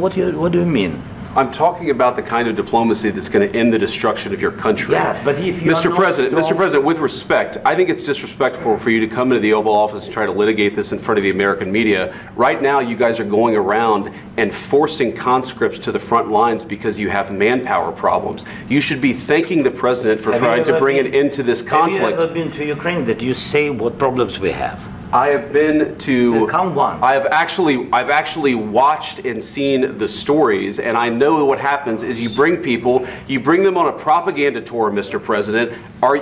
What do you mean? I'm talking about the kind of diplomacy that's going to end the destruction of your country. Yes, but if you Mr. President, with respect, I think it's disrespectful for you to come into the Oval Office and try to litigate this in front of the American media. Right now, you guys are going around and forcing conscripts to the front lines because you have manpower problems. You should be thanking the President for trying to bring an end to this conflict. Have you ever been to Ukraine that you say what problems we have? I have been to. Come once. I've actually watched and seen the stories, and I know what happens is you bring them on a propaganda tour, Mr. President.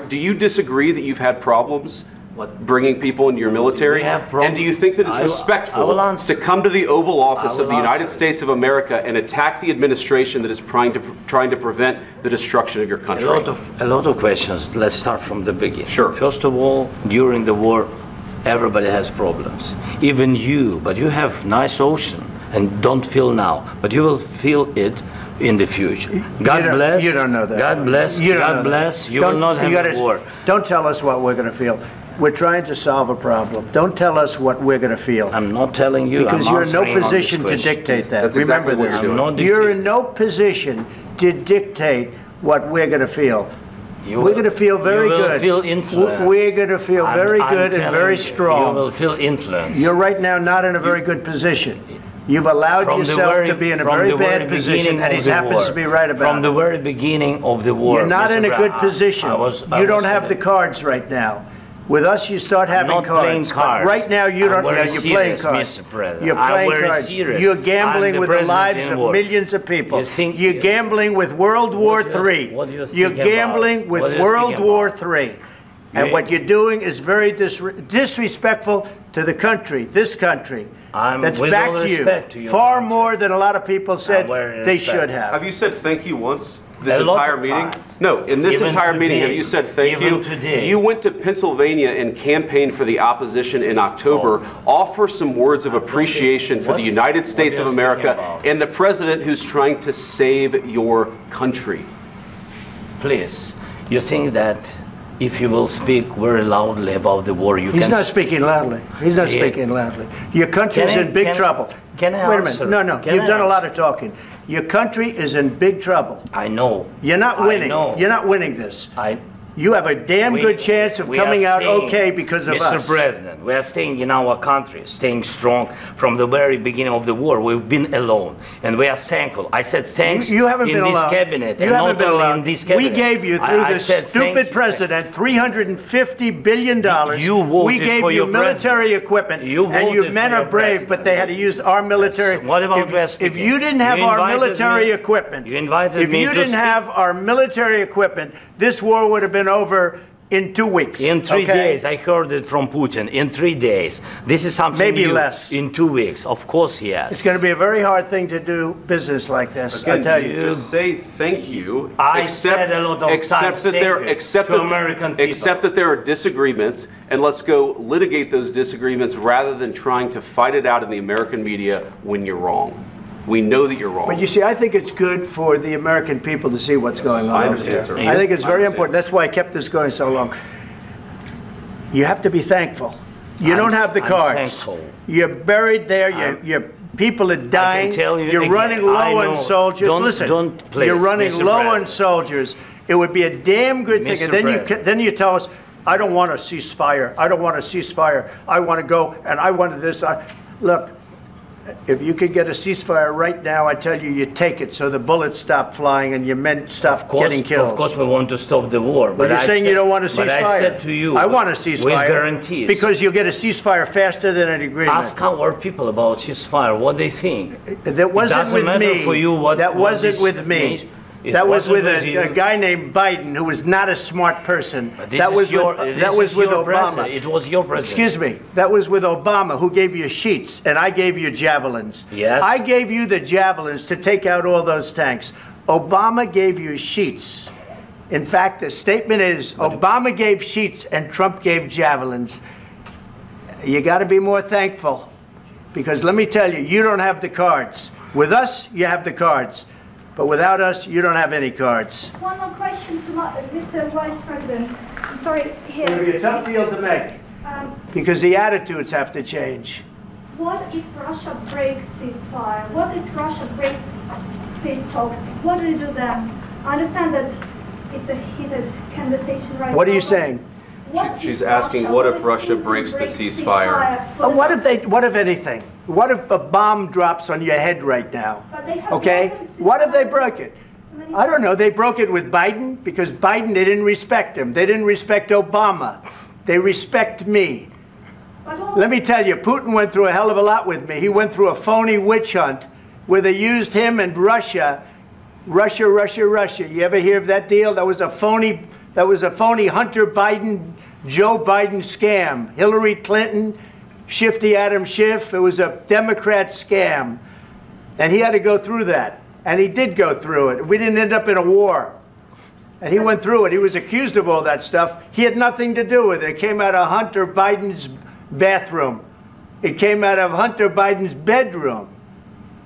Do you disagree that you've had problems bringing people into your military? And do you think that it's respectful to come to the Oval Office of the United States of America and attack the administration that is trying to prevent the destruction of your country? A lot of questions. Let's start from the beginning. Sure. First of all, during the war, everybody has problems, even you, but you have nice ocean and don't feel now, but you will feel it in the future. God bless. You don't know that. God bless. God bless. You will not have a war. Don't tell us what we're going to feel. We're trying to solve a problem. Don't tell us what we're going to feel. I'm not telling you. Because you're in no position to dictate that. That's Remember exactly this. You're in no position to dictate what we're going to feel. We're going to feel very good. You will feel influence. We're going to feel very good and very strong. You will feel influence. You're right now not in a very good position. You've allowed yourself to be in a very bad position, and he happens to be right about it. From the very beginning of the war. You're not in a good position. You don't have the cards right now. With us, you start having cards. But right now, you don't. You're playing cards. You're playing cards. You're gambling with the lives of millions of people. You're gambling with World War III. You're gambling with World War III. And what you're doing is very disrespectful to the country, this country, that's backed you far more than a lot of people said they should have. Have you said thank you once? This entire meeting? No, in this entire meeting, have you said thank you? You went to Pennsylvania and campaigned for the opposition in October. Offer some words of appreciation for the United States of America and the president who's trying to save your country. Please, you think that if you will speak very loudly about the war, you can... He's not speaking loudly. He's not speaking loudly. Your country is in big trouble. Can I answer? Wait a minute. No, you've done a lot of talking. Your country is in big trouble. I know. You're not winning. You're not winning this. You have a damn good chance of coming out okay because of us. Mr. President, we are staying in our country, staying strong from the very beginning of the war. We've been alone, and we are thankful. I said thanks you haven't in been this alone. cabinet, you and haven't not been only alone. in this cabinet. We gave you, through this stupid president, $350 billion. You voted we gave for you your military equipment, and you men are brave, but they had to use our military. What about if you didn't have our military equipment, if you didn't have our military equipment, this war would have been over in 2 weeks. In 3 days. I heard it from Putin. In 3 days. This is something maybe new. Less. In 2 weeks. Of course he has. It's going to be a very hard thing to do business like this. I tell you. Just say thank you. I said a lot of times except that there are disagreements, and let's go litigate those disagreements rather than trying to fight it out in the American media when you're wrong. We know that you're wrong. But you see, I think it's good for the American people to see what's going on. I understand, sir. I think it's very important. That's why I kept this going so long. You have to be thankful. You don't have the cards. You're buried there. Your people are dying. You're running low on soldiers. Listen, you're running low on soldiers. It would be a damn good thing. And then you tell us, I don't want a ceasefire. I don't want a ceasefire. I want to go and I want this. Look. If you could get a ceasefire right now, I tell you, you take it so the bullets stop flying and your men stop getting killed. Of course, we want to stop the war. But you're saying you don't want a ceasefire. But I said to you, I want a ceasefire. With guarantees. Because you'll get a ceasefire faster than an agreement. Ask our people about ceasefire, what they think. That wasn't with me. For you what, that wasn't with me. That was with a guy named Biden, who was not a smart person. That was with Obama. It was your president. Excuse me. That was with Obama, who gave you sheets, and I gave you javelins. Yes. I gave you the javelins to take out all those tanks. Obama gave you sheets. In fact, the statement is Obama gave sheets and Trump gave javelins. You got to be more thankful, because let me tell you, you don't have the cards. With us, you have the cards. But without us, you don't have any cards. One more question to Mr. Vice President. I'm sorry, here. It'll be a tough deal to make, because the attitudes have to change. what if Russia breaks ceasefire? What if Russia breaks peace talks? What do we do then? I understand that it's a heated conversation right now. What are you saying? She's asking, what if Russia breaks the ceasefire? What if anything? What if a bomb drops on your head right now? Okay? What if they broke it? I don't know. They broke it with Biden because Biden, they didn't respect him. They didn't respect Obama. They respect me. Let me tell you, Putin went through a hell of a lot with me. He went through a phony witch hunt where they used him and Russia. Russia. You ever hear of that deal? That was a phony Hunter Biden, Joe Biden scam. Hillary Clinton, Shifty Adam Schiff. It was a Democrat scam. And he had to go through that. And he did go through it. We didn't end up in a war. And he went through it. He was accused of all that stuff. He had nothing to do with it. It came out of Hunter Biden's bathroom. It came out of Hunter Biden's bedroom.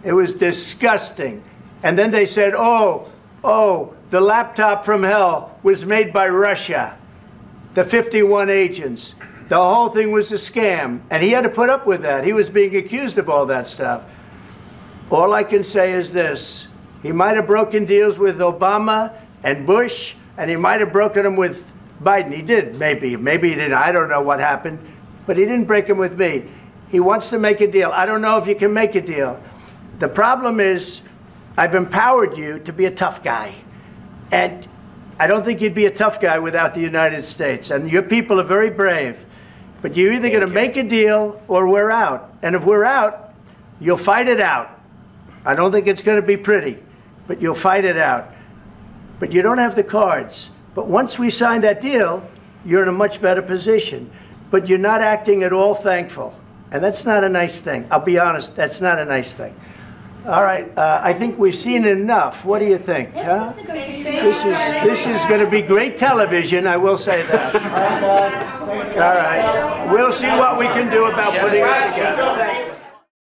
It was disgusting. And then they said, oh, the laptop from hell was made by Russia, the 51 agents. The whole thing was a scam. And he had to put up with that. He was being accused of all that stuff. All I can say is this. He might have broken deals with Obama and Bush, and he might have broken them with Biden. He did, maybe. Maybe he didn't. I don't know what happened. But he didn't break them with me. He wants to make a deal. I don't know if you can make a deal. The problem is, I've empowered you to be a tough guy. And I don't think you'd be a tough guy without the United States. And your people are very brave. But you're either going to make a deal or we're out. And if we're out, you'll fight it out. I don't think it's going to be pretty, but you'll fight it out. But you don't have the cards. But once we sign that deal, you're in a much better position. But you're not acting at all thankful. And that's not a nice thing. I'll be honest, that's not a nice thing. All right, I think we've seen enough. What do you think? Huh? This is going to be great television, I will say that. All right, we'll see what we can do about putting it together.